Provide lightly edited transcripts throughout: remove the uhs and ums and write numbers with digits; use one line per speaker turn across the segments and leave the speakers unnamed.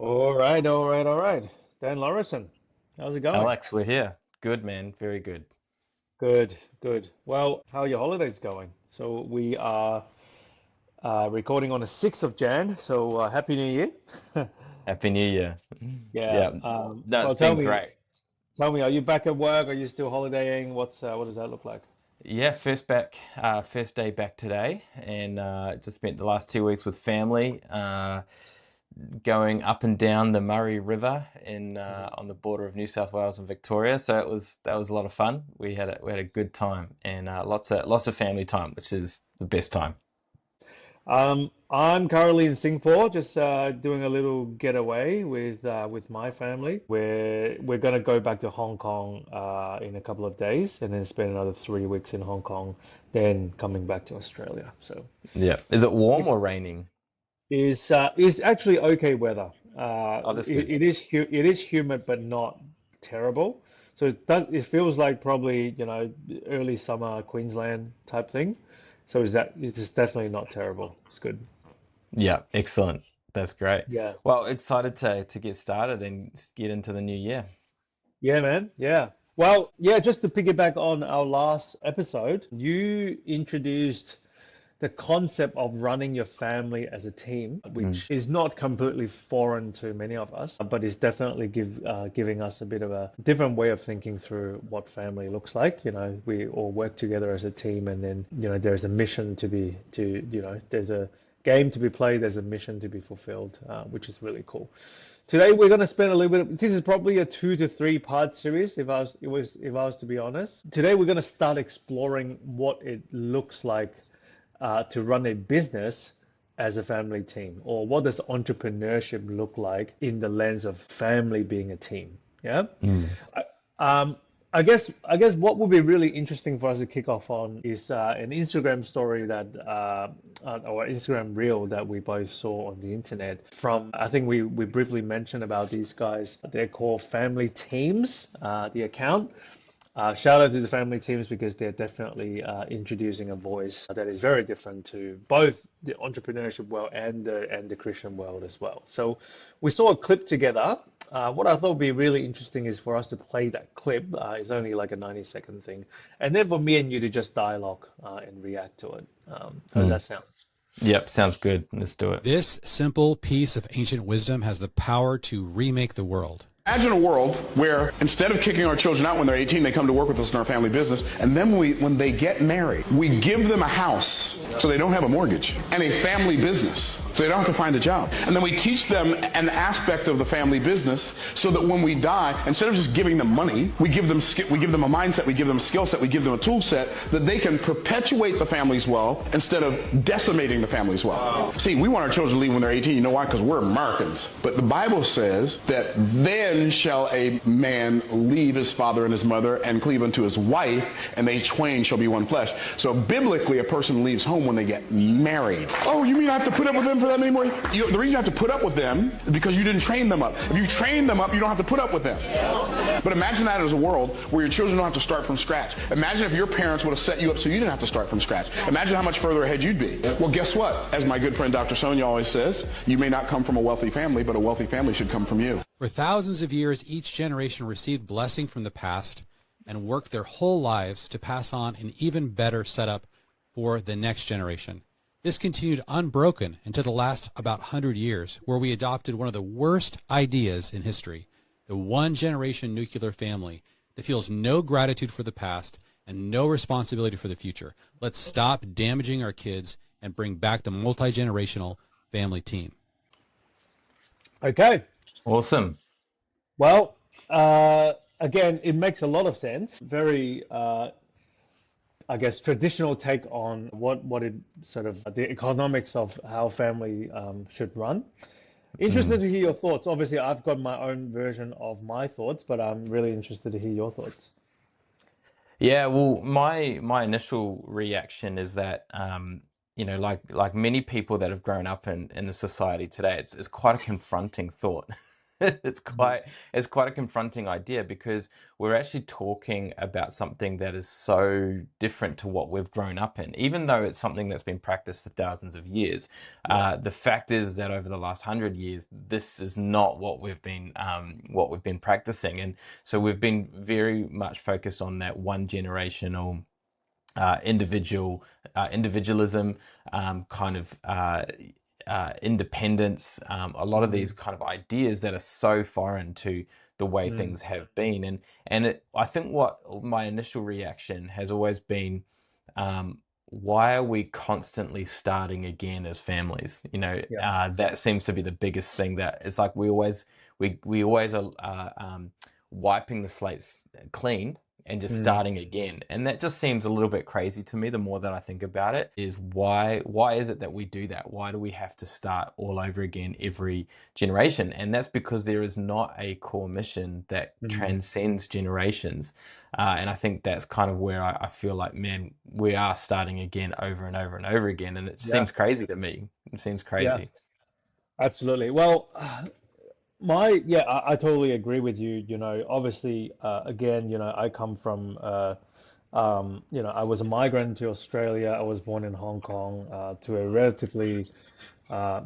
All right. Dan Lauridsen, how's it going?
Alex, we're here. Good, man. Very good.
Good, good. Well, how are your holidays going? So we are recording on the 6th of Jan, so Happy New Year.
Happy New Year.
Yeah.
Yeah. No, it's
Well,
been great.
are you back at work? Are you still holidaying? What does that look like?
Yeah, first day back today, and just spent the last 2 weeks with family, going up and down the Murray River in
Mhm.
on the border of New South Wales and Victoria. So that was a lot of fun. We had a good time and lots of family time, which is the best time.
I'm currently in Singapore, just doing a little getaway with my family. We're gonna go back to Hong Kong in a couple of days, and then spend another 3 weeks in Hong Kong, then coming back to Australia. So
Yeah. Is it warm or raining?
is actually okay weather.
Oh, that's good.
It is humid, but not terrible. So it feels like probably early summer Queensland type thing. So it's definitely not terrible. It's good.
Yeah, excellent. That's great.
Yeah.
Well, excited to get started and get into the new year.
Yeah, man. Yeah. Well, yeah, just to piggyback on our last episode, you introduced the concept of running your family as a team,
Mm.
which is not completely foreign to many of us, but is definitely giving us a bit of a different way of thinking through what family looks like. We all work together as a team, and then there's a mission there's a game to be played, there's a mission to be fulfilled, which is really cool. Today we're going to spend a little bit. This is probably a 2 to 3 part series. If I was to be honest, today we're going to start exploring what it looks like to run a business as a family team, or what does entrepreneurship look like in the lens of family being a team. Yeah.
Mm.
Um, I guess what would be really interesting for us to kick off on is an Instagram story or Instagram reel that we both saw on the internet from, I think we briefly mentioned about these guys. They're called Family Teams, the account. Shout out to the family teams because they're definitely introducing a voice that is very different to both the entrepreneurship world and the Christian world as well. So we saw a clip together. What I thought would be really interesting is for us to play that clip. It's only like a 90-second thing, and then for me and you to just dialogue and react to it. How does
Mm.
that sound?
Yep, sounds good. Let's do it.
This simple piece of ancient wisdom has the power to remake the world.
Imagine a world where instead of kicking our children out when they're 18, they come to work with us in our family business, and then when they get married, we give them a house so they don't have a mortgage, and a family business so they don't have to find a job. And then we teach them an aspect of the family business so that when we die, instead of just giving them money, we give them a mindset, we give them a skill set, we give them a tool set that they can perpetuate the family's wealth instead of decimating the family's wealth. Wow. See, we want our children to leave when they're 18. You know why? Because we're Americans. But the Bible says that then shall a man leave his father and his mother and cleave unto his wife, and they twain shall be one flesh. So biblically, a person leaves home when they get married. Oh, you mean I have to put up with them for that anymore? The reason you have to put up with them is because you didn't train them up. If you train them up, you don't have to put up with them. But imagine that as a world where your children don't have to start from scratch. Imagine if your parents would have set you up so you didn't have to start from scratch. Imagine how much further ahead you'd be. Well, guess what? As my good friend Dr. Sonia always says, you may not come from a wealthy family, but a wealthy family should come from you.
For thousands of years, each generation received blessing from the past and worked their whole lives to pass on an even better setup for the next generation. This continued unbroken until the last about 100 years, where we adopted one of the worst ideas in history, the one-generation nuclear family that feels no gratitude for the past and no responsibility for the future. Let's stop damaging our kids and bring back the multi-generational family team.
Okay.
Awesome.
Well, again, it makes a lot of sense. Very, I guess, traditional take on what it sort of the economics of how family should run. Interested
Mm.
to hear your thoughts. Obviously, I've got my own version of my thoughts, but I'm really interested to hear your thoughts.
Yeah, well, my initial reaction is that like many people that have grown up in the society today, it's quite a confronting thought. it's quite a confronting idea, because we're actually talking about something that is so different to what we've grown up in, even though it's something that's been practiced for thousands of years. The fact is that over the last 100 years, this is not what we've been practicing, and so we've been very much focused on that one generational individualism, kind of independence, a lot of these kind of ideas that are so foreign to the way things have been. And I think what my initial reaction has always been, why are we constantly starting again as families? That seems to be the biggest thing. That it's like we always are wiping the slates clean and just starting again. And that just seems a little bit crazy to me. The more that I think about it, is why is it that we do that? Why do we have to start all over again every generation? And that's because there is not a core mission that transcends generations. And I think that's kind of where I feel like, man, we are starting again over and over and over again. And it seems crazy to me. It seems crazy.
Yeah, absolutely. Well, I totally agree with you. Obviously, again, I come from, I was a migrant to Australia. I was born in Hong Kong, to a relatively,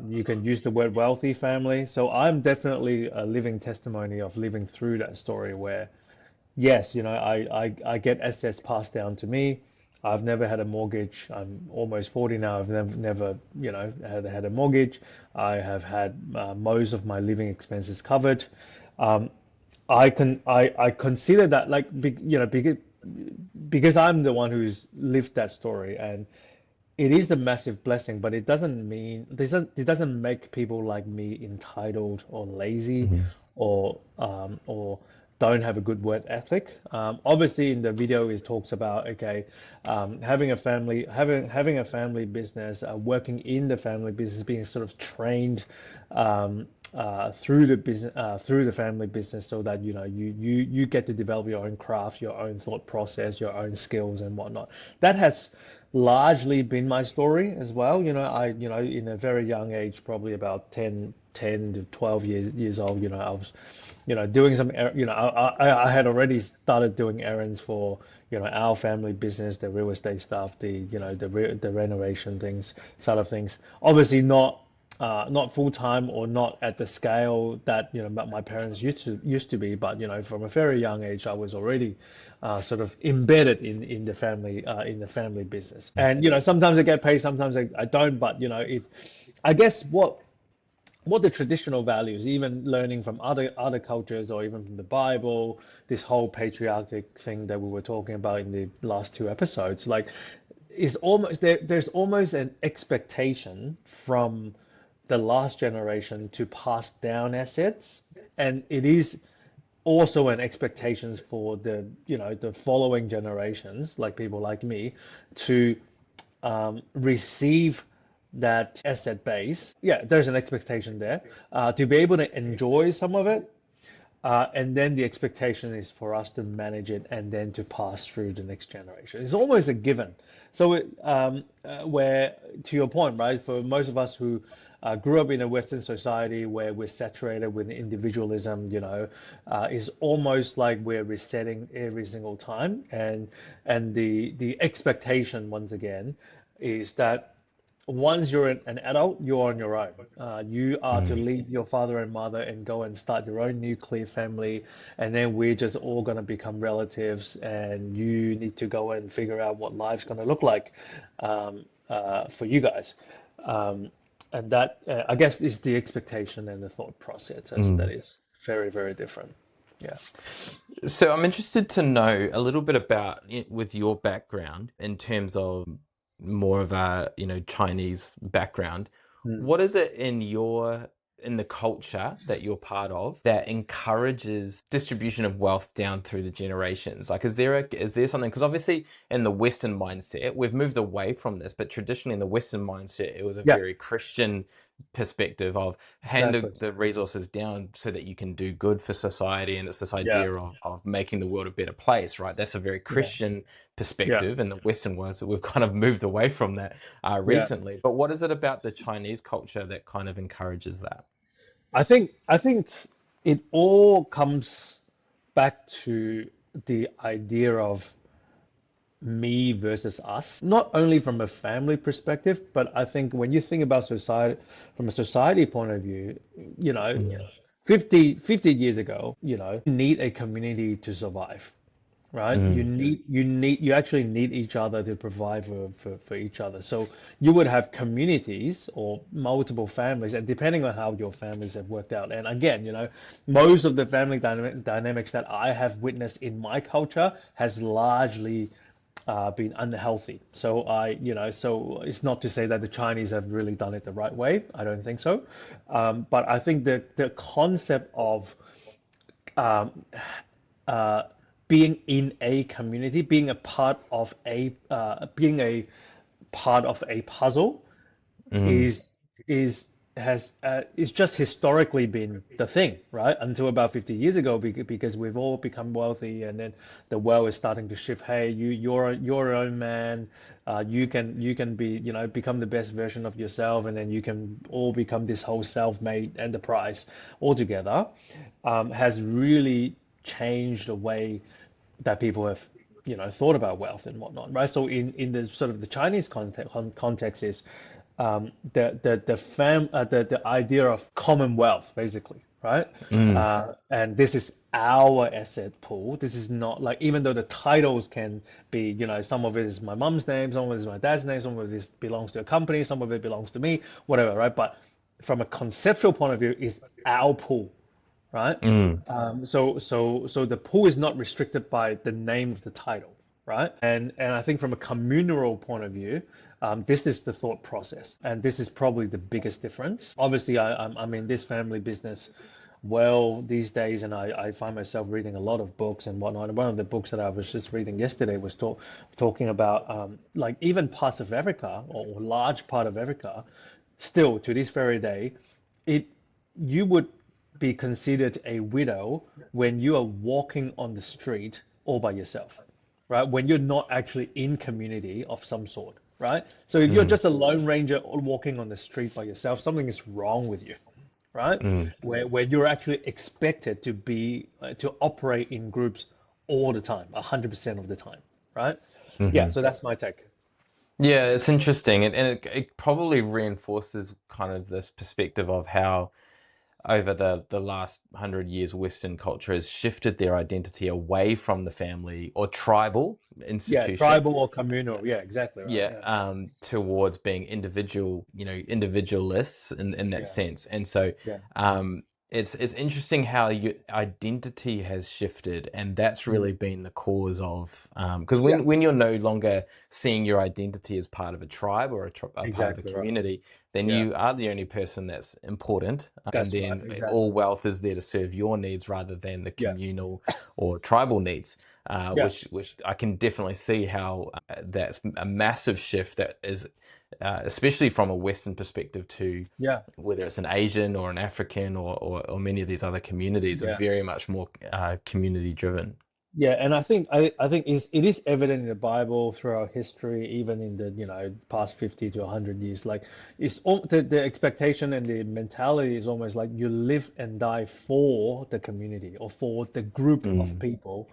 you can use the word wealthy family. So I'm definitely a living testimony of living through that story where, yes, I get assets passed down to me. I've never had a mortgage. I'm almost 40 now. I've never had a mortgage. I have had most of my living expenses covered. I consider that, like, because I'm the one who's lived that story, and it is a massive blessing, but it doesn't make people like me entitled or lazy, or don't have a good work ethic. Obviously, in the video, it talks about, having a family business, working in the family business, being sort of trained through the family business, so that you get to develop your own craft, your own thought process, your own skills and whatnot. That has largely been my story as well. I in a very young age, probably about 10 to 12 years old, I was doing some, I had already started doing errands for, our family business, the real estate stuff, the renovation side of things. Obviously not full time, or not at the scale that my parents used to be, but from a very young age I was already sort of embedded in the family business. And sometimes I get paid, sometimes I don't, but I guess what the traditional values, even learning from other cultures, or even from the Bible, this whole patriarchic thing that we were talking about in the last two episodes, like, is almost there's almost an expectation from the last generation to pass down assets, and it is also an expectations for the following generations, like people like me, to receive that asset base. Yeah, there's an expectation there, to be able to enjoy some of it, and then the expectation is for us to manage it and then to pass through the next generation. It's almost a given. So where, to your point, right, for most of us who grew up in a Western society where we're saturated with individualism, is almost like we're resetting every single time, and the expectation, once again, is that once you're an adult, you're on your own. You are to leave your father and mother and go and start your own nuclear family, and then we're just all going to become relatives, and you need to go and figure out what life's going to look like for you guys. And that, I guess, is the expectation and the thought process that is very, very different. Yeah.
So I'm interested to know a little bit about it with your background in terms of more of a Chinese background. What is it in the culture that you're part of that encourages distribution of wealth down through the generations? Like, is there something, because obviously in the Western mindset we've moved away from this, but traditionally in the Western mindset it was a very Christian perspective of hand the resources down so that you can do good for society, and it's this idea of making the world a better place, right? That's a very Christian perspective in the Western world, so we've kind of moved away from that recently. But what is it about the Chinese culture that kind of encourages that?
I think it all comes back to the idea of me versus us, not only from a family perspective, but I think when you think about society from a society point of view, you know, 50 years ago, you need a community to survive, right? You actually need each other to provide for each other. So you would have communities or multiple families, and depending on how your families have worked out. And again, most of the family dynamics that I have witnessed in my culture has largely been unhealthy. So so it's not to say that the Chinese have really done it the right way. I don't think so. But I think that the concept of um, being in a community, being a part of a puzzle, is is has it's just historically been the thing, right? Until about 50 years ago, because we've all become wealthy, and then the world is starting to shift. Hey, you're your own man. You can be become the best version of yourself, and then you can all become this whole self-made enterprise altogether. Has really changed the way that people have thought about wealth and whatnot, right? So in the sort of the Chinese context is the idea of commonwealth, basically, right? And this is our asset pool. This is not like, even though the titles can be, some of it is my mom's name, some of it is my dad's name, some of it belongs to a company, some of it belongs to me, whatever, right? But from a conceptual point of view, is our pool, right? So the pool is not restricted by the name of the title, right? And I think from a communal point of view, this is the thought process, and this is probably the biggest difference. Obviously, I'm in this family business these days, and I find myself reading a lot of books and whatnot. And one of the books that I was just reading yesterday was talking about like even parts of Africa, or large part of Africa, still to this very day, you would be considered a widow when you are walking on the street all by yourself, right? When you're not actually in community of some sort, right? So if you're just a lone ranger walking on the street by yourself, something is wrong with you, right? Where you're actually expected to be to operate in groups all the time, 100% of the time, right? Yeah, so that's my take.
Yeah, it's interesting, and it probably reinforces kind of this perspective of how over the last 100 years, Western culture has shifted their identity away from the family or tribal institution.
Yeah, tribal or communal. Yeah, exactly right.
Yeah, towards being individualists in that sense. And so it's interesting how your identity has shifted, and that's really been the cause of because when you're no longer seeing your identity as part of a tribe or a part of a community, then you are the only person that's important, and then all wealth is there to serve your needs rather than the communal or tribal needs. Which I can definitely see how that's a massive shift that is, especially from a Western perspective, to whether it's an Asian or an African or many of these other communities are very much more community driven.
Yeah, and I think it is evident in the Bible throughout history, even in the past 50 to 100 years. Like the expectation and the mentality is almost like you live and die for the community or for the group of people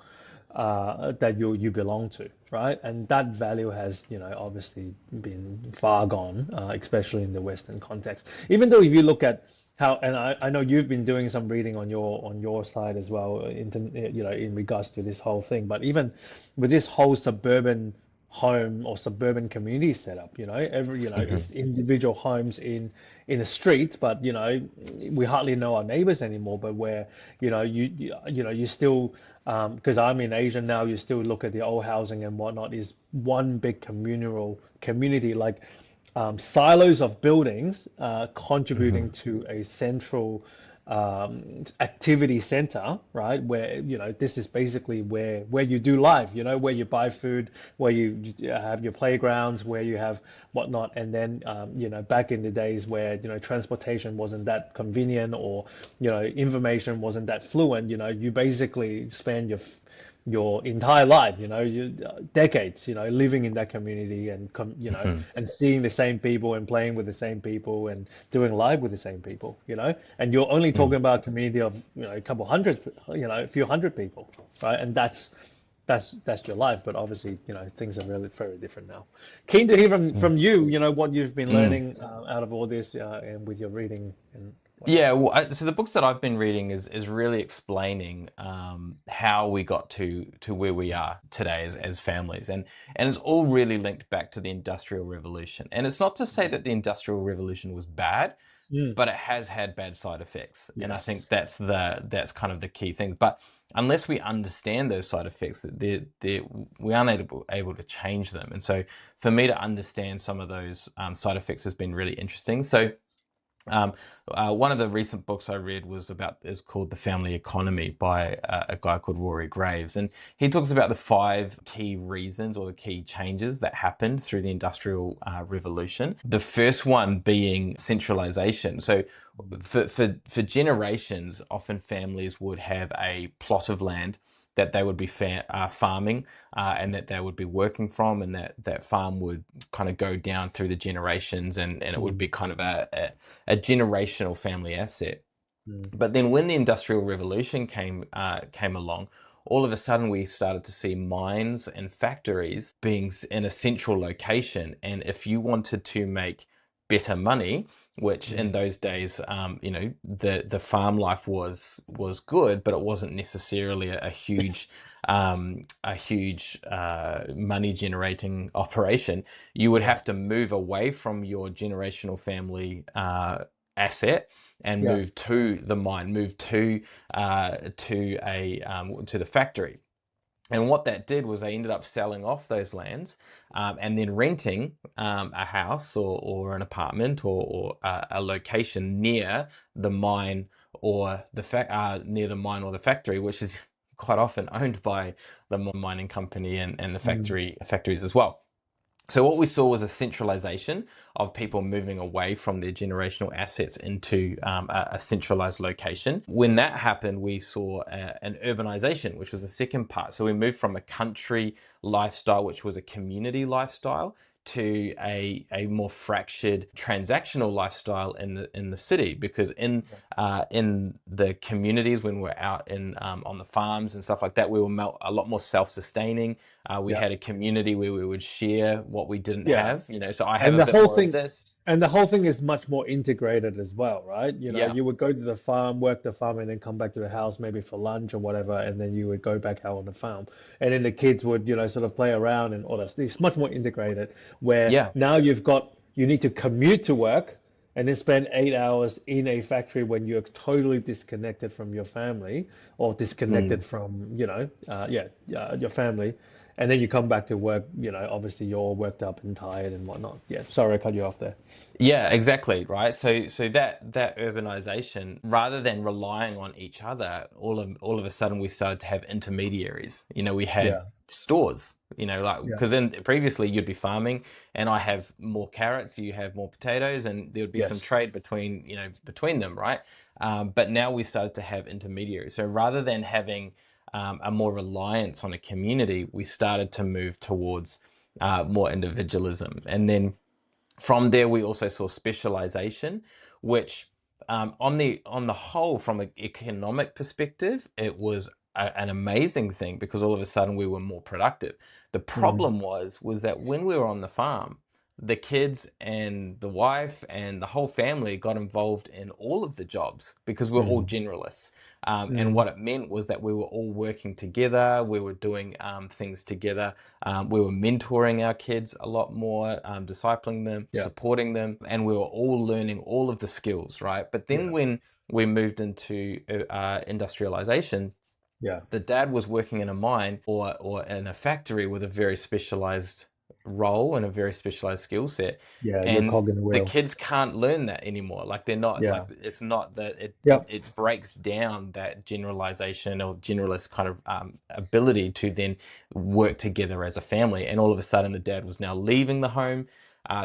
that you belong to, right? And that value has obviously been far gone, especially in the Western context. Even though if you look at how, and I know you've been doing some reading on your side as well, in regards to this whole thing. But even with this whole suburban home or suburban community setup, it's individual homes in the streets, but we hardly know our neighbors anymore. But where you still, because I'm in Asia now, you still look at the old housing and whatnot, is one big communal community, like silos of buildings contributing to a central activity center, right? Where this is basically where you do life, where you buy food, where you have your playgrounds, where you have whatnot. And then back in the days where transportation wasn't that convenient, or information wasn't that fluent, you basically spend your entire life, decades, living in that community and and seeing the same people and playing with the same people and doing life with the same people, and you're only talking about a community of a couple hundred, a few hundred people, right? And that's your life, but obviously things are really very different now. Keen to hear from you, what you've been learning out of all this and with your reading and
yeah, well, so the books that I've been reading is really explaining how we got to where we are today as families, and it's all really linked back to the Industrial Revolution. And it's not to say that the Industrial Revolution was bad, but it has had bad side effects, and I think that's kind of the key thing. But unless we understand those side effects, we aren't able to change them. And so, for me to understand some of those side effects has been really interesting. So. One of the recent books I read is called The Family Economy by a guy called Rory Graves, and he talks about the 5 key reasons or the key changes that happened through the Industrial Revolution. The first one being centralization. So for generations, often families would have a plot of land that they would be farming and that they would be working from, and that farm would kind of go down through the generations, and it would be kind of a generational family asset. But then when the Industrial Revolution came along, all of a sudden we started to see mines and factories being in a central location, and if you wanted to make better money, which in those days, the farm life was good, but it wasn't necessarily a huge money generating operation. You would have to move away from your generational family asset and move to the mine, move to the factory. And what that did was they ended up selling off those lands and then renting a house or an apartment or a location near the mine or the factory, which is quite often owned by the mining company and the factories as well. So what we saw was a centralization of people moving away from their generational assets into a centralized location. When that happened, we saw an urbanization, which was the second part. So we moved from a country lifestyle, which was a community lifestyle, to a more fractured transactional lifestyle in the city, because in the communities, when we're out on the farms and stuff like that, we were a lot more self-sustaining. We had a community where we would share what we didn't have, so I have a bit more of this.
And the whole thing is much more integrated as well, right? You would go to the farm, work the farm, and then come back to the house maybe for lunch or whatever, and then you would go back out on the farm. And then the kids would, sort of play around and all that. It's much more integrated, where now you need to commute to work and then spend 8 hours in a factory when you're totally disconnected from your family or disconnected from, your family. And then you come back to work, obviously you're all worked up and tired and whatnot. Yeah, sorry, I cut you off there.
Yeah, exactly, right? So that urbanization, rather than relying on each other, all of a sudden we started to have intermediaries. We had stores, because previously you'd be farming and I have more carrots, you have more potatoes, and there would be some trade between them, right? But now we started to have intermediaries. So rather than having a more reliance on a community, we started to move towards more individualism. And then from there, we also saw specialization, which on the whole, from an economic perspective, it was an amazing thing, because all of a sudden we were more productive. The problem was that when we were on the farm, the kids and the wife and the whole family got involved in all of the jobs, because we're all generalists. And what it meant was that we were all working together, we were doing things together, we were mentoring our kids a lot more, discipling them, supporting them, and we were all learning all of the skills, right? But then when we moved into industrialization, the dad was working in a mine or in a factory with a very specialized role and a very specialized skill set, and the kids can't learn that anymore. Like they're not like, it's not that it breaks down that generalization or generalist kind of ability to then work together as a family. And all of a sudden the dad was now leaving the home,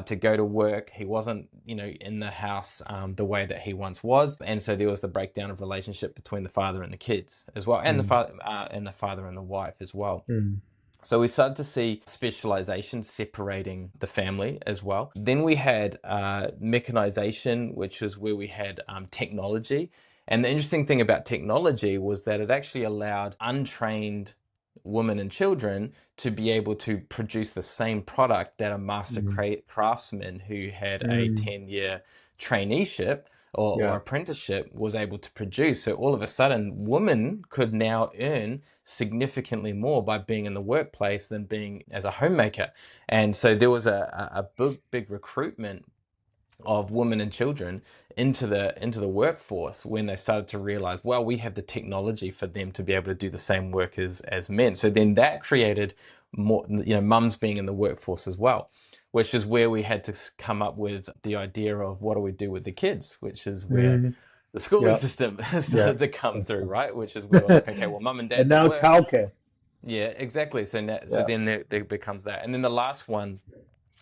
to go to work. He wasn't, in the house the way that he once was, and so there was the breakdown of relationship between the father and the kids as well, and the father and the wife as well. So we started to see specialization separating the family as well. Then we had mechanization, which was where we had technology. And the interesting thing about technology was that it actually allowed untrained women and children to be able to produce the same product that a master craftsman who had a 10-year traineeship or apprenticeship was able to produce. So all of a sudden, women could now earn significantly more by being in the workplace than being as a homemaker. And so there was a big recruitment of women and children into the workforce when they started to realize, well, we have the technology for them to be able to do the same work as men. So then that created more, mums being in the workforce as well, which is where we had to come up with the idea of what do we do with the kids, which is where the schooling system started to come through, right? Which is where we're like, okay, well, mum and dad's
and now
at work.
childcare.
Yeah, exactly. So then there becomes that. And then the last one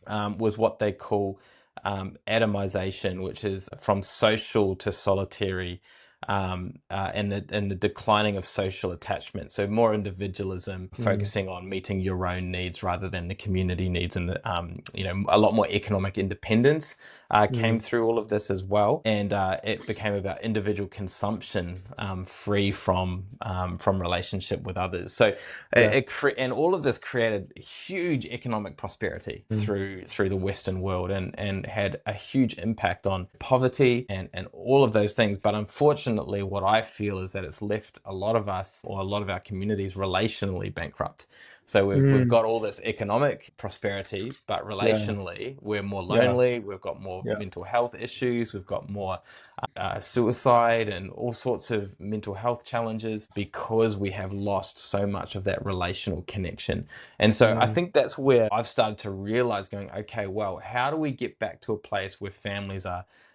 was what they call atomization, which is from social to solitary, and the declining of social attachment. So more individualism, focusing on meeting your own needs rather than the community needs, and a lot more economic independence came through all of this as well, and it became about individual consumption, free from relationship with others. So and all of this created huge economic prosperity through the Western world, and had a huge impact on poverty and all of those things. But unfortunately, what I feel is that it's left a lot of us, or a lot of our communities, relationally bankrupt. So we've got all this economic prosperity, but relationally we're more lonely. We've got more mental health issues. We've got more suicide and all sorts of mental health challenges because we have lost so much of that relational connection. And so I think that's where I've started to realize, going, okay, well, how do we get back to a place where families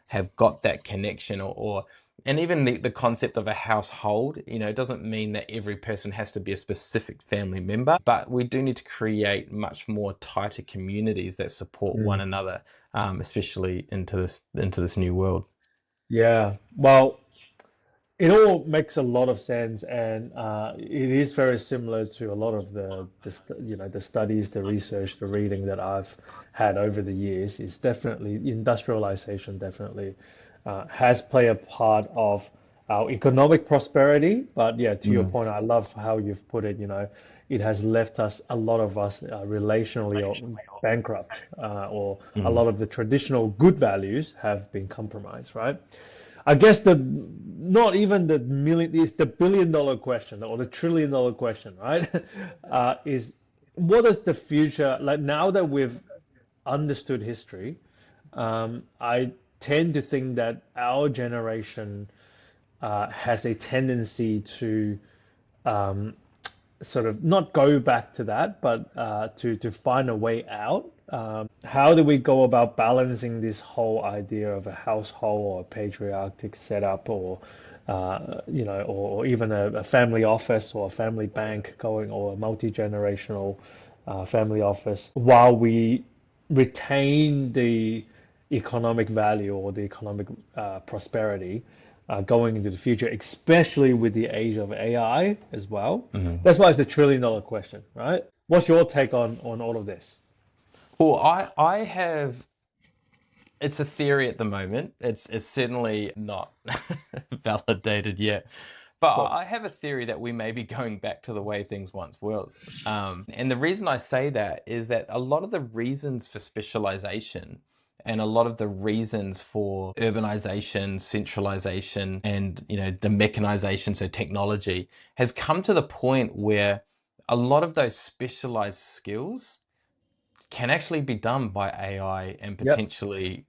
have got that connection, and even the concept of a household, it doesn't mean that every person has to be a specific family member, but we do need to create much more tighter communities that support one another, especially into this new world. Yeah.
Well, it all makes a lot of sense, and it is very similar to a lot of the studies, the research, the reading that I've had over the years. Is definitely industrialization. Definitely has played a part of our economic prosperity. But yeah, to your point, I love how you've put it. It has left a lot of us relationally bankrupt, or a lot of the traditional good values have been compromised, right? I guess not even the million, is the $1 billion question or the $1 trillion question, right? Is what is the future like now that we've understood history? I tend to think that our generation has a tendency to sort of not go back to that, but to find a way out. How do we go about balancing this whole idea of a household or a patriarchic setup, or or even a family office or a family bank going, or a multi-generational family office, while we retain the economic value or the economic prosperity going into the future, especially with the age of AI as well? That's why it's the $1 trillion question, right? What's your take on all of this?
Well, I have, it's a theory at the moment. It's certainly not validated yet. But I have a theory that we may be going back to the way things once was. And the reason I say that is that a lot of the reasons for specialization and a lot of the reasons for urbanization, centralization, and the mechanization, so technology, has come to the point where a lot of those specialized skills can actually be done by AI and potentially,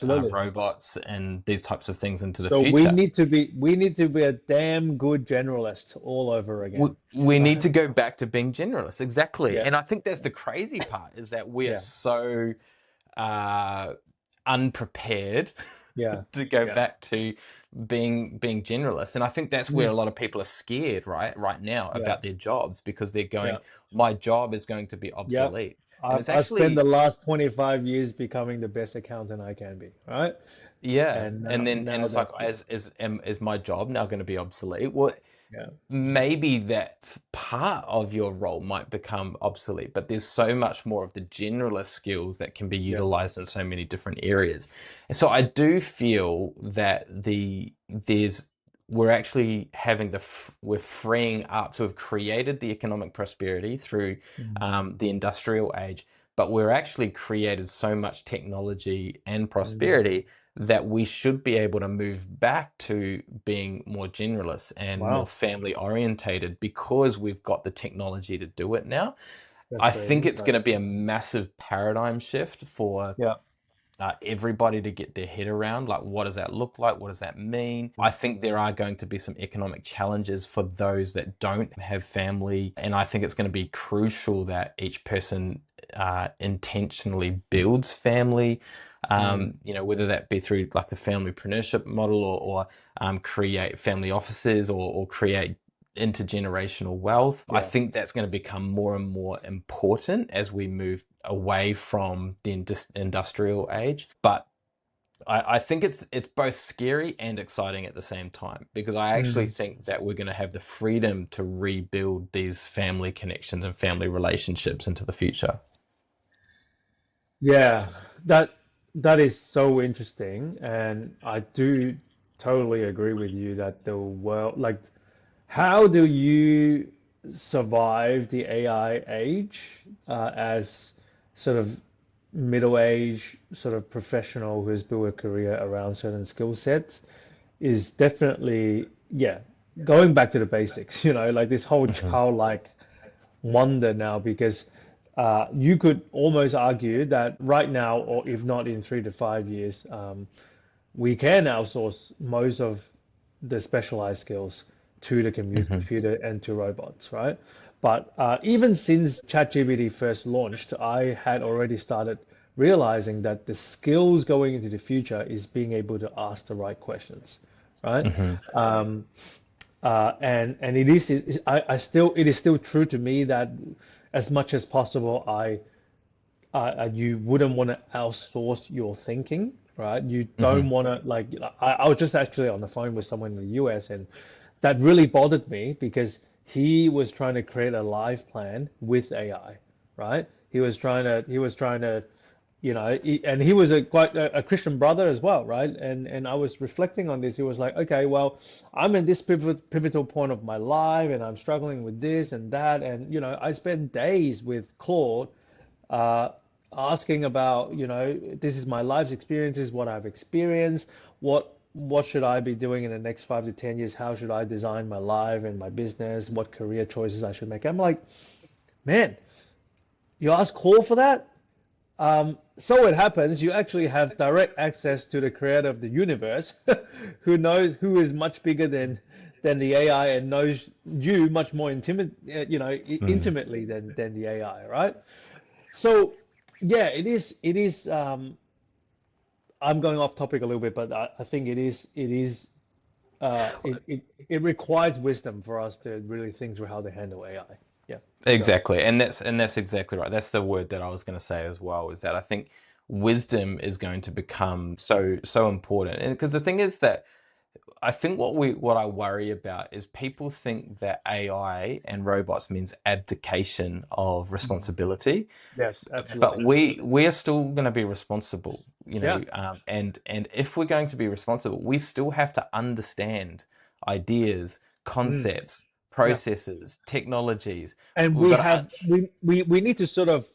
robots and these types of things into the future.
So we need to be a damn good generalist all over again.
We need to go back to being generalists, exactly. And I think that's the crazy part, is that we are so unprepared to go back to being generalists. And I think that's where a lot of people are scared right now about their jobs, because they're going, my job is going to be obsolete. And it's
I spent
actually,
the last 25 years becoming the best accountant I can be, right?
yeah.
And
And then, and
now
it's like,
that's,
is my job now going to be obsolete? Well,
yeah.
maybe that part of your role might become obsolete, but there's so much more of the generalist skills that can be
Yeah.
utilized in so many different areas. And so I do feel that there's we're actually having we're freeing up to have created the economic prosperity through
Mm.
the industrial age, but we're actually created so much technology and
Mm.
prosperity that we should be able to move back to being more generalists and more
Wow,
family orientated because we've got the technology to do it now.
that's
I
great
think it's
insight.
going to be a massive paradigm shift for
Yeah.
everybody to get their head around, like, what does that look like? What does that mean? I think there are going to be some economic challenges for those that don't have family. And I think it's going to be crucial that each person intentionally builds family,
Mm.
whether that be through like the familypreneurship model or create family offices or create intergenerational wealth. I
Yeah.
think that's going to become more and more important as we move away from the industrial age. But I think it's both scary and exciting at the same time, because I actually
Mm.
think that we're going to have the freedom to rebuild these family connections and family relationships into the future.
Yeah, that that is so interesting, and I do totally agree with you that the world, like, how do you survive the AI age as sort of middle-aged sort of professional who has built a career around certain skill sets is definitely, yeah, going back to the basics, like this whole
Hmm.
childlike wonder now, because you could almost argue that right now, or if not in 3 to 5 years, we can outsource most of the specialized skills to the
Hmm.
computer and to robots, right? But even since ChatGPT first launched, I had already started realizing that the skills going into the future is being able to ask the right questions, right?
Hmm.
And it is still true to me that as much as possible, you wouldn't want to outsource your thinking, right? You
Hmm.
don't want to, like, I was just actually on the phone with someone in the US, and that really bothered me because he was trying to create a life plan with AI, right? He was trying to, and he was quite a Christian brother as well, right? And I was reflecting on this. He was like, okay, well, I'm in this pivotal point of my life, and I'm struggling with this and that, and I spent days with Claude uh, asking about, this is my life's experiences, what I've experienced, what should I be doing in the next 5 to 10 years? How should I design my life and my business? What career choices I should make? I'm like, man, you ask Claude for that? So it happens you actually have direct access to the creator of the universe, who is much bigger than the AI and knows you much more
Mm.
intimately than the AI, right? So yeah, it is. I'm going off topic a little bit, but I think it requires wisdom for us to really think through how to handle AI. Yeah, go.
Exactly, and that's exactly right. That's the word that I was going to say as well. Is that I think wisdom is going to become so important, and because the thing is that I think what I worry about is people think that AI and robots means abdication of
Mhm.
responsibility,
Yes,
but
absolutely.
we are still going to be responsible,
Yeah.
and if we're going to be responsible, we still have to understand ideas,
Mm.
concepts,
Yeah.
processes, technologies.
And
We've
we
got to,
have we need to sort of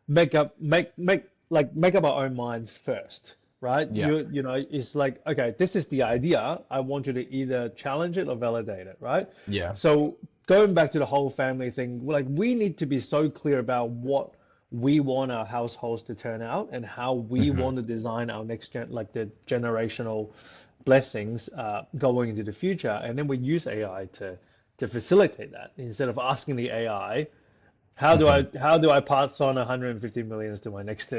make up our own minds first, right?
yeah.
It's like, okay, this is the idea. I want you to either challenge it or validate it, right?
Yeah.
So going back to the whole family thing, like, we need to be so clear about what we want our households to turn out and how we
Hmm.
want to design our next like the generational blessings going into the future, and then we use AI to facilitate that instead of asking the AI,
Hmm.
how do I pass on 150 millions to my next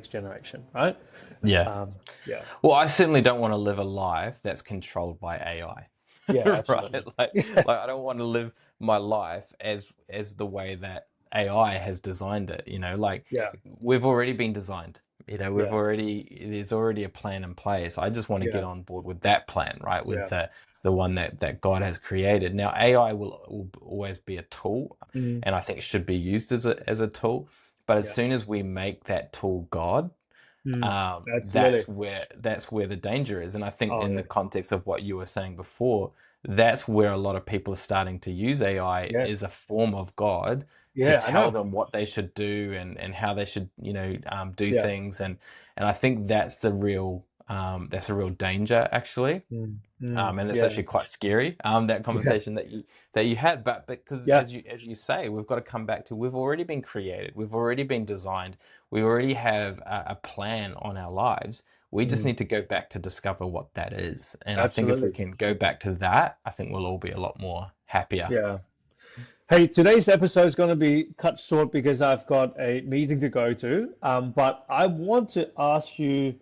generation, right?
Yeah.
Um, yeah,
Well, I certainly don't want to live a life that's controlled by AI.
yeah,
Right?
absolutely.
Like I don't want to live my life as the way that AI has designed it. Like
Yeah.
we've already been designed.
Yeah.
There's already a plan in place. I just want to get
Yeah.
on board with that plan, right? With
Yeah.
the one that God has created. Now, AI will always be a tool,
Mm.
and I think it should be used as a tool. But as
Yeah.
soon as we make that tool God,
Absolutely.
that's where the danger is. And I think
Oh,
in
yeah.
the context of what you were saying before, that's where a lot of people are starting to use AI
Yes.
as a form of God to
Yeah, I
tell
know.
them what they should do and how they should, do
Yeah.
things. And I think that's a real danger, actually. And it's
Yeah.
actually quite scary, that
Yeah.
conversation that you had. But because
Yeah.
as you say, we've got to come back to, we've already been created, we've already been designed, we already have a plan on our lives. We just need to go back to discover what that is. And I think if we
Absolutely.
can go back to that, I think we'll all be a lot more happier.
Yeah. Hey, today's episode is going to be cut short because I've got a meeting to go to. But I want to ask you,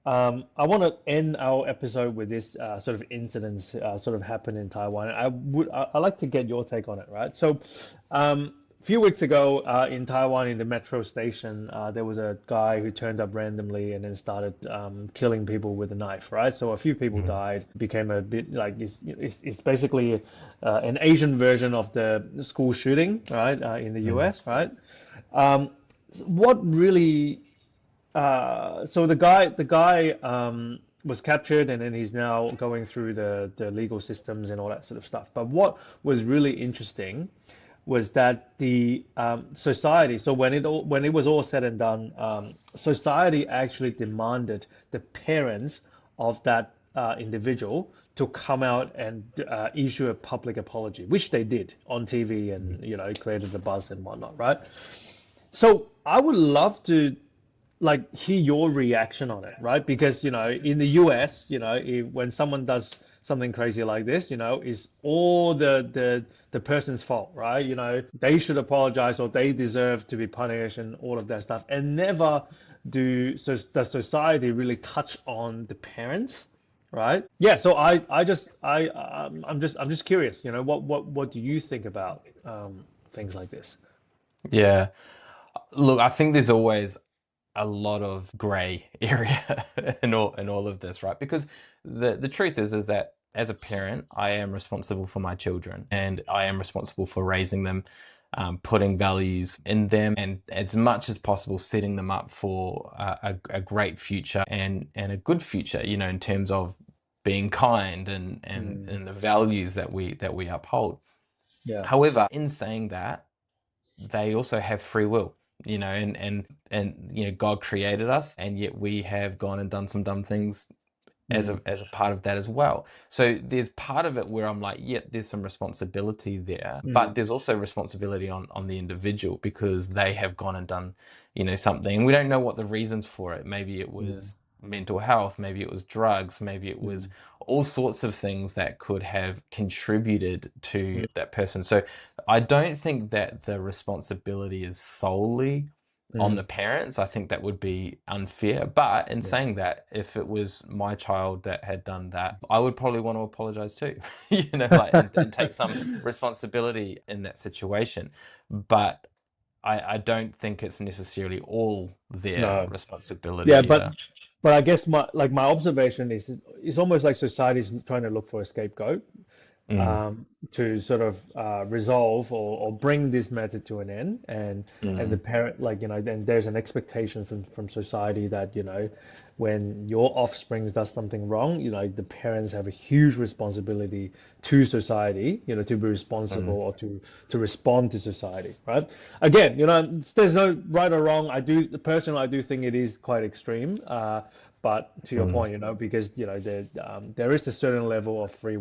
I want to end our episode with this sort of incidents sort of happened in Taiwan. I'd like to get your take on it, right? So, a few weeks ago in Taiwan, in the metro station, there was a guy who turned up randomly and then started killing people with a knife, right? So a few people died, became a bit like it's basically an Asian version of the school shooting, right, in the US, right? What really so the guy was captured and then he's now going through the legal systems and all that sort of stuff. But what was really interesting was that the society. So when it was all said and done, society actually demanded the parents of that individual to come out and issue a public apology, which they did on TV, and it created a buzz and whatnot, right? So I would love to like hear your reaction on it, right? Because in the US, when someone does something crazy like this, is all the person's fault, right? They should apologize or they deserve to be punished and all of that stuff. And never does society really touch on the parents, right? Yeah. So I'm just curious. What do you think about things like this?
Yeah. Look, I think there's always a lot of gray area in all of this, right? Because the truth is that as a parent, I am responsible for my children and I am responsible for raising them, putting values in them, and as much as possible setting them up for a great future and a good future, in terms of being kind and the values that we uphold.
Yeah.
However, in saying that, they also have free will, and God created us, and yet we have gone and done some dumb things as a part of that as well. So there's part of it where I'm like, yeah, there's some responsibility there, but there's also responsibility on the individual because they have gone and done, something. We don't know what the reasons for it. Maybe it was mental health, maybe it was drugs, maybe it was all sorts of things that could have contributed to that person. So I don't think that the responsibility is solely on the parents. I think that would be unfair. But in saying that, if it was my child that had done that, I would probably want to apologize too, and take some responsibility in that situation. But I don't think it's necessarily all their
No.
responsibility
Yeah,
either.
but I guess my observation is it's almost like society's trying to look for a scapegoat to sort of resolve or bring this matter to an end, and the parent, then there's an expectation from society that when your offspring does something wrong, the parents have a huge responsibility to society, to be responsible or to respond to society, right? Again, there's no right or wrong. Personally, I do think it is quite extreme. But to your point, because there is a certain level of free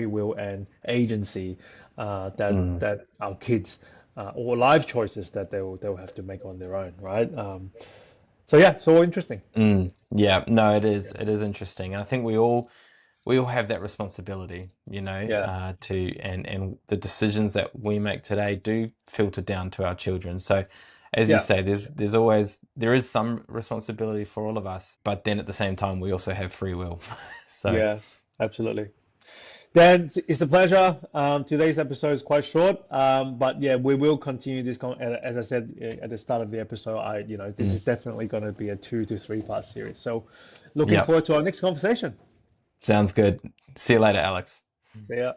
will and agency that our kids or life choices that they'll have to make on their own, right? So yeah, it's all interesting.
Yeah, no, it is. It is interesting, and I think we all have that responsibility,
Yeah.
and the decisions that we make today do filter down to our children. So, as you
Yeah.
say, there is some responsibility for all of us, but then at the same time, we also have free will. So,
Yeah, absolutely. Dan, it's a pleasure. Today's episode is quite short, but yeah, we will continue this. As I said at the start of the episode, this is definitely going to be a 2 to 3 part series. So, looking forward to our next conversation.
Sounds good. See you later, Alex.
See ya.